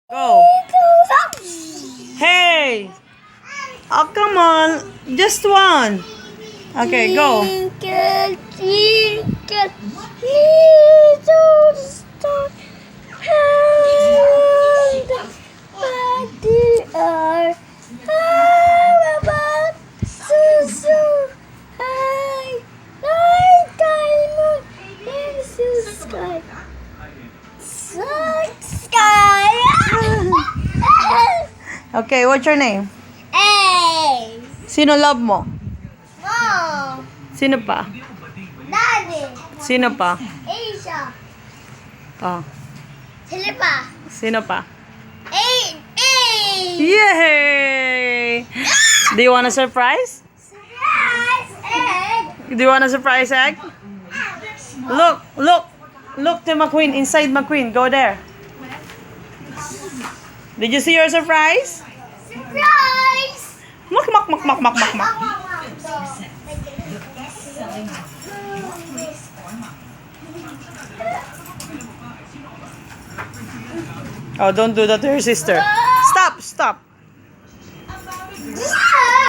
Go. Hey. Oh, come on. Just one. Okay, go. Twinkle, twinkle, little star, how about the earth? How about so high, like diamond in the sky? Sky. Okay, what's your name? Hey, Sino love mo? Mom, Sino pa? Daddy, Sino pa? Asia, Oh, Silipa, sino pa? Hey, hey. Yay! Do you want a surprise? Surprise egg! Do you want a surprise egg? Look, look. Look to McQueen, inside McQueen. Go there. Did you see your surprise? Surprise! Mak, mak, mak, mak, mak, mak, mak. Oh, don't do that to your sister. Stop, stop.